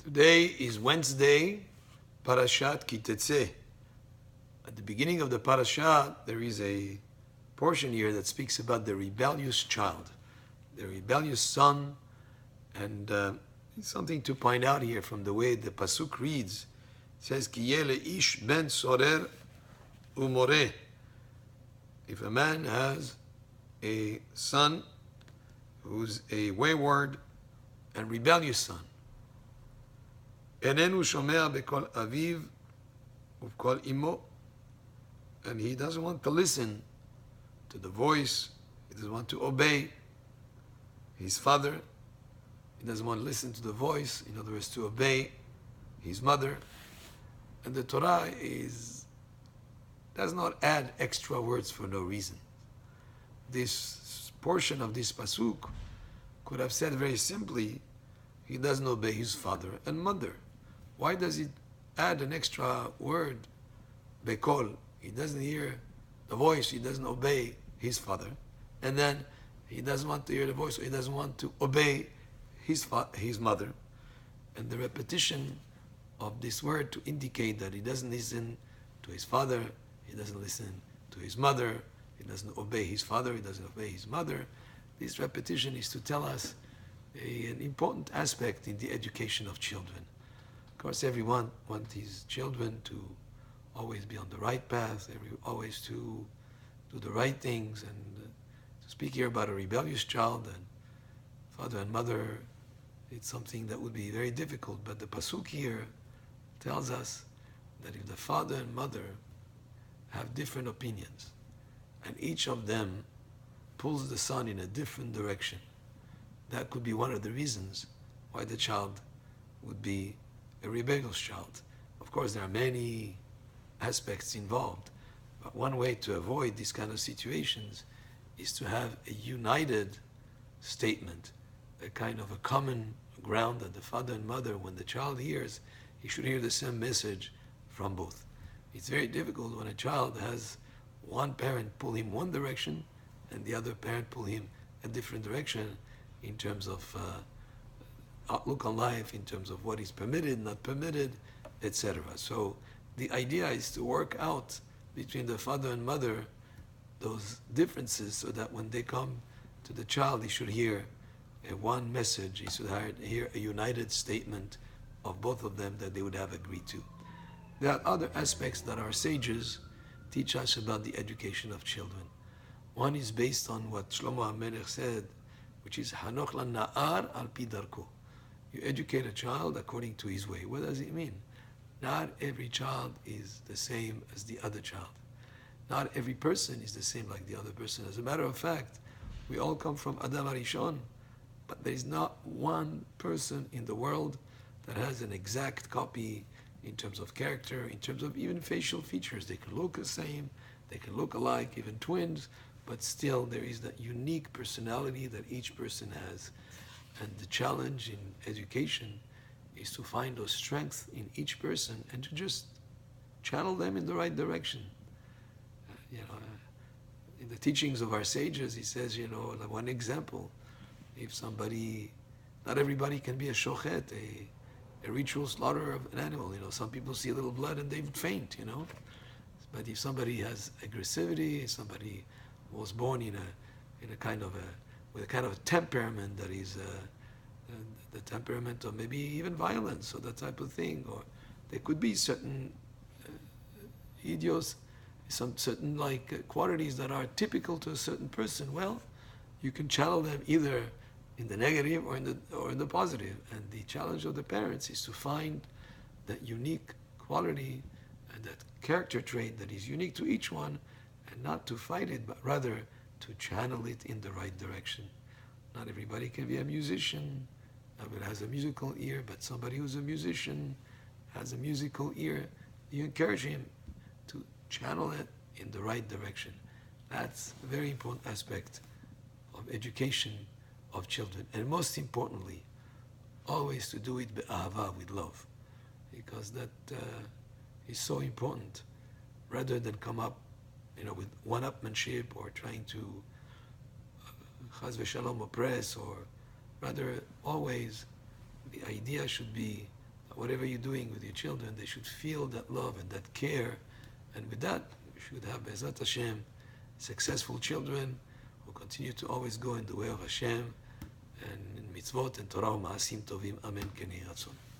Today is Wednesday, Parashat Tetze. At the beginning of the Parashat, there is a portion here that speaks about the rebellious child, the rebellious son, and it's something to point out here from the way the Pasuk reads. It says, Ki yele ish ben sorer umoreh. If a man has a son who's a wayward and rebellious son, איננו שומע בקול אביו ובקול אמו, and he doesn't want to listen to the voice, he doesn't want to obey his father, he doesn't want to listen to the voice, in other words, to obey his mother. And the Torah does not add extra words for no reason. This portion of this pasuk could have said very simply, he doesn't obey his father and mother. Why does it add an extra word, bekol? He doesn't hear the voice, he doesn't obey his father, and then he doesn't want to hear the voice, so he doesn't want to obey his mother. And the repetition of this word to indicate that he doesn't listen to his father, he doesn't listen to his mother, he doesn't obey his father, he doesn't obey his mother. This repetition is to tell us an important aspect in the education of children. Of course, everyone wants his children to always be on the right path, always to do the right things. And to speak here about a rebellious child and father and mother, it's something that would be very difficult. But the pasuk here tells us that if the father and mother have different opinions, and each of them pulls the son in a different direction, that could be one of the reasons why the child would be a rebellious child. Of course, there are many aspects involved, but one way to avoid these kind of situations is to have a united statement, a kind of a common ground that the father and mother, when the child hears, he should hear the same message from both. It's very difficult when a child has one parent pull him one direction and the other parent pull him a different direction in terms of outlook on life, in terms of what is permitted, not permitted, etc. So the idea is to work out between the father and mother those differences so that when they come to the child, he should hear one message, he should hear a united statement of both of them that they would have agreed to. There are other aspects that our sages teach us about the education of children. One is based on what Shlomo HaMelech said, which is Hanoch la'na'ar al pi darko. You educate a child according to his way. What does it mean? Not every child is the same as the other child. Not every person is the same like the other person. As a matter of fact, we all come from Adam HaRishon, but there is not one person in the world that has an exact copy in terms of character, in terms of even facial features. They can look the same, they can look alike, even twins, but still there is that unique personality that each person has. And the challenge in education is to find those strengths in each person and to just channel them in the right direction. In the teachings of our sages, he says, like one example, if somebody, not everybody can be a shochet, a ritual slaughter of an animal. Some people see a little blood and they faint, But if somebody has aggressivity, somebody was born with a kind of a temperament that is the temperament of maybe even violence or that type of thing, or there could be certain some certain qualities that are typical to a certain person. Well, you can channel them either in the negative or in the positive. And the challenge of the parents is to find that unique quality and that character trait that is unique to each one, and not to fight it, but rather to channel it in the right direction. Not everybody can be a musician, nobody has a musical ear, but somebody who's a musician has a musical ear. You encourage him to channel it in the right direction. That's a very important aspect of education of children. And most importantly, always to do it be'ahava, with love, because that is so important, rather than come up with one-upmanship or trying to chas v'shalom oppress, or rather always the idea should be whatever you're doing with your children, they should feel that love and that care. And with that, you should have, Be'ezrat Hashem, successful children who continue to always go in the way of Hashem and in mitzvot and Torah u'ma'asim tovim. Amen. Ken Yeh Ratzon.